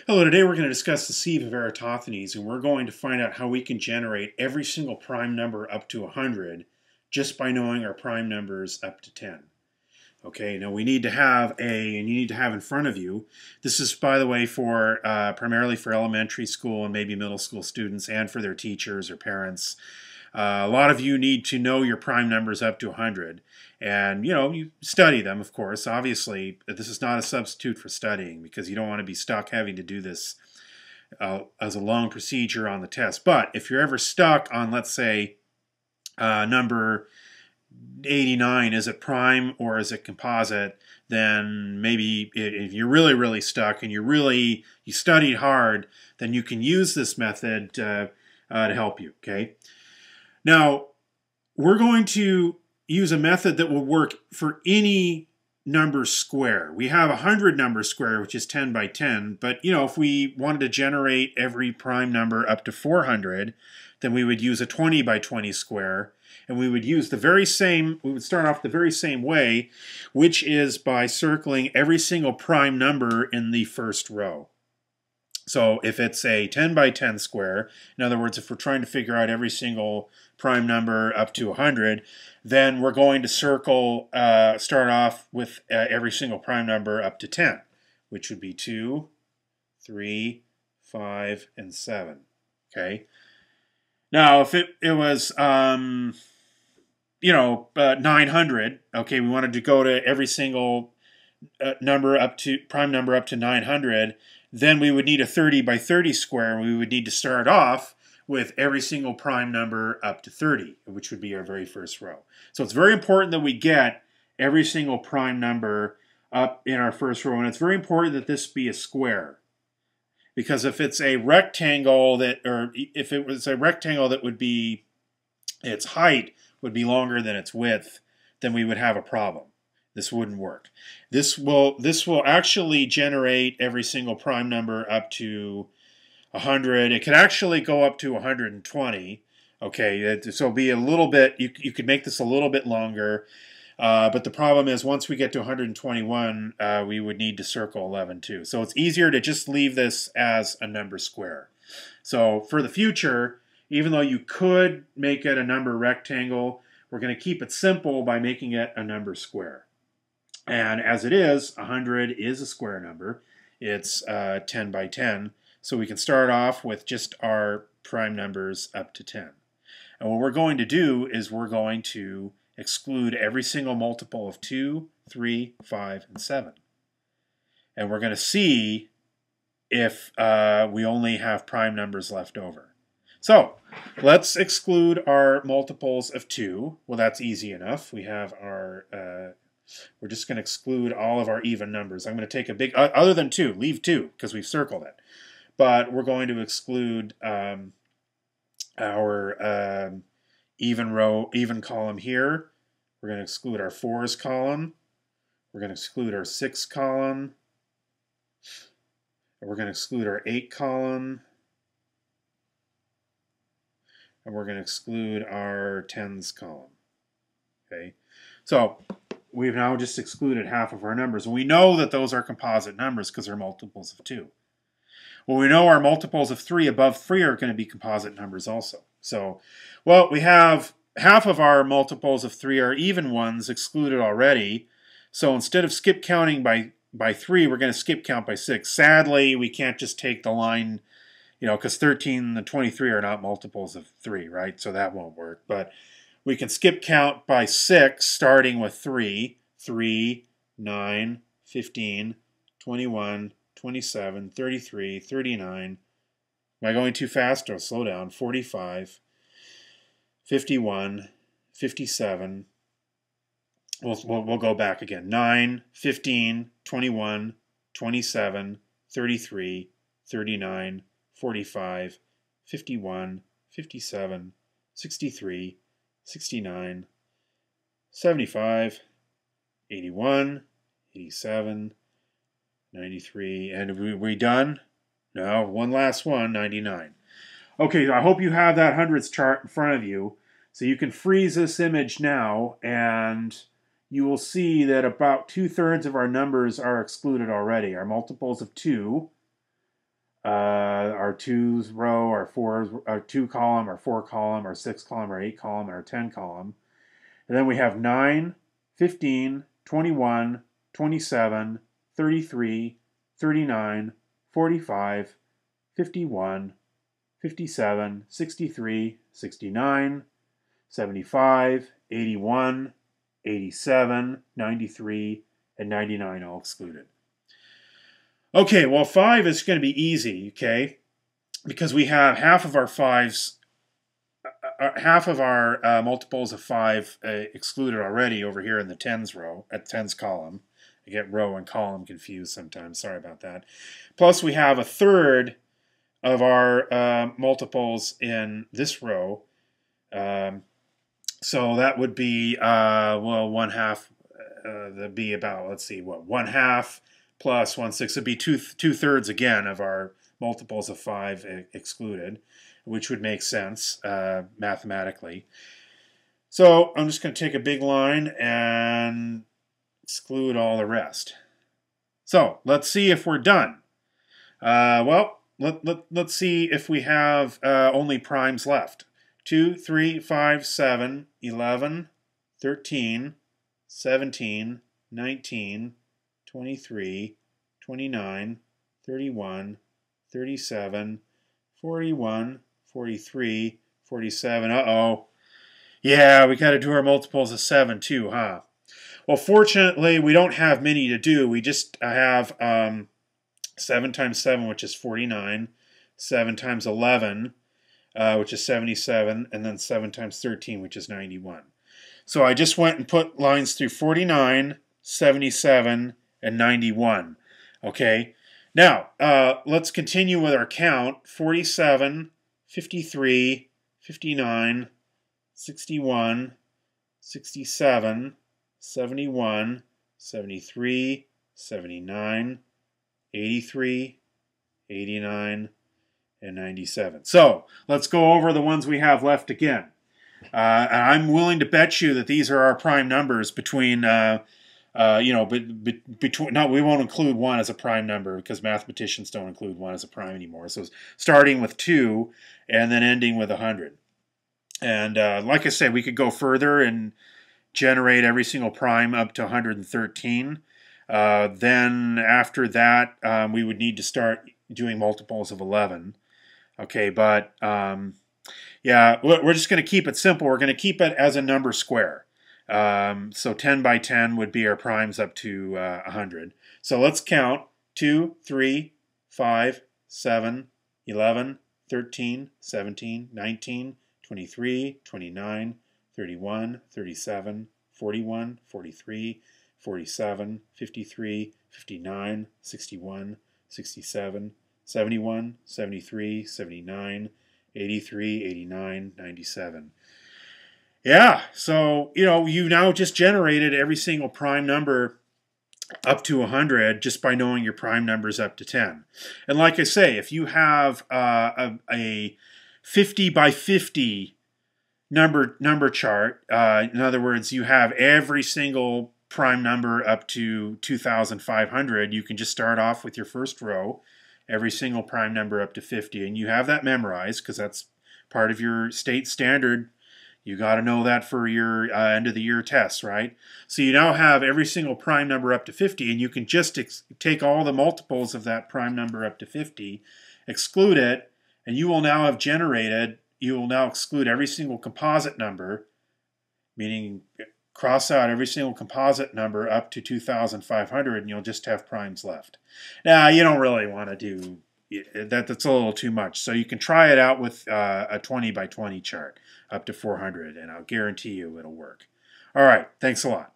Hello, today we're going to discuss the Sieve of Eratosthenes, and we're going to find out how we can generate every single prime number up to 100 just by knowing our prime numbers up to 10. Okay, now we need to have and you need to have in front of you, this is, by the way, for primarily for elementary school and maybe middle school students and for their teachers or parents. A lot of you need to know your prime numbers up to 100, and you study them, of course. Obviously, this is not a substitute for studying because you don't want to be stuck having to do this as a long procedure on the test. But if you're ever stuck on, let's say, number 89, is it prime or is it composite, then maybe if you're really stuck and you studied hard, then you can use this method to help you. Okay. Now, we're going to use a method that will work for any number square. We have 100 number square, which is 10 by 10, but if we wanted to generate every prime number up to 400, then we would use a 20 by 20 square, and we would use we would start off the very same way, which is by circling every single prime number in the first row. So if it's a 10 by 10 square, in other words, if we're trying to figure out every single prime number up to 100, then we're going to start off with every single prime number up to 10, which would be 2, 3, 5, and 7. Okay. Now, if it was 900, okay, we wanted to go to every single prime number up to 900, then we would need a 30 by 30 square, and we would need to start off with every single prime number up to 30, which would be our very first row. So it's very important that we get every single prime number up in our first row, and it's very important that this be a square. Because if it's a rectangle if it was a rectangle that would be, its height would be longer than its width, then we would have a problem. This wouldn't work. This will actually generate every single prime number up to 100. It could actually go up to 120. Okay, so be a little bit. You could make this a little bit longer, but the problem is once we get to 121, we would need to circle 11 too. So it's easier to just leave this as a number square. So for the future, even though you could make it a number rectangle, we're going to keep it simple by making it a number square. And as it is, 100 is a square number. It's 10 by 10. So we can start off with just our prime numbers up to 10. And what we're going to do is we're going to exclude every single multiple of 2, 3, 5, and 7. And we're going to see if we only have prime numbers left over. So let's exclude our multiples of 2. Well, that's easy enough. We have our... we're just going to exclude all of our even numbers. I'm going to take a big, other than 2, leave 2 because we've circled it. But we're going to exclude our even column here. We're going to exclude our 4s column. We're going to exclude our 6 column. And we're going to exclude our 8 column. And we're going to exclude our 10s column. Okay, so we've now just excluded half of our numbers. And we know that those are composite numbers because they're multiples of 2. Well, we know our multiples of 3 above 3 are going to be composite numbers also. So, well, we have half of our multiples of 3 are even ones excluded already. So instead of skip counting by 3, we're going to skip count by 6. Sadly, we can't just take the line, because 13 and 23 are not multiples of 3, right? So that won't work. But we can skip count by 6, starting with 3, 9, 15, 21, 27, 33, 39. Am I going too fast? Oh, slow down. 45, 51, 57. We'll go back again. 9, 15, 21, 27, 33, 39, 45, 51, 57, 63, 69, 75, 81, 87, 93, and are we done? No, one last one, 99. Okay, I hope you have that hundreds chart in front of you, so you can freeze this image now, and you will see that about 2/3 of our numbers are excluded already. Our multiples of 2 our 2 row, our 2 column, our 4 column, our 6 column, our 8 column, and our 10 column. And then we have 9, 15, 21, 27, 33, 39, 45, 51, 57, 63, 69, 75, 81, 87, 93, and 99 all excluded. Okay, well 5 is going to be easy, okay, because we have half of our multiples of 5 excluded already over here in the tens row, at tens column. I get row and column confused sometimes, sorry about that. Plus we have a third of our multiples in this row. So that would be, well, 1/2, that'd be about, let's see, what, 1/2 plus 1/6 would be two-thirds again of our multiples of 5 excluded, which would make sense mathematically. So I'm just going to take a big line and exclude all the rest. So let's see if we're done. Well, let's see if we have only primes left. 2, 3, 5, 7, 11, 13, 17, 19, 23, 29, 31, 37, 41, 43, 47. Uh-oh. Yeah, we got to do our multiples of 7 too, huh? Well, fortunately, we don't have many to do. We just have 7 times 7, which is 49, 7 times 11, which is 77, and then 7 times 13, which is 91. So I just went and put lines through 49, 77, and 91. Okay, now let's continue with our count. 47, 53, 59, 61, 67, 71, 73, 79, 83, 89, and 97. So let's go over the ones we have left again. And I'm willing to bet you that these are our prime numbers between, between. No, we won't include 1 as a prime number because mathematicians don't include 1 as a prime anymore. So starting with 2 and then ending with 100. And like I said, we could go further and generate every single prime up to 113. Then after that, we would need to start doing multiples of 11. Okay, but yeah, we're just going to keep it simple. We're going to keep it as a number square. So 10 by 10 would be our primes up to 100. So let's count 2, 3, 5, 7, 11, 13, 17, 19, 23, 29, 31, 37, 41, 43, 47, 53, 59, 61, 67, 71, 73, 79, 83, 89, 97. Yeah, so, you now just generated every single prime number up to 100 just by knowing your prime numbers up to 10. And like I say, if you have a 50 by 50 number chart, in other words, you have every single prime number up to 2,500, you can just start off with your first row, every single prime number up to 50, and you have that memorized because that's part of your state standard. You got to know that for your end of the year tests, right? So you now have every single prime number up to 50, and you can just take all the multiples of that prime number up to 50, exclude it, and you will now have generated, you will now exclude every single composite number, meaning cross out every single composite number up to 2,500, and you'll just have primes left. Now, you don't really want to do that. That's a little too much. So you can try it out with a 20 by 20 chart up to 400, and I'll guarantee you it'll work. All right, thanks a lot.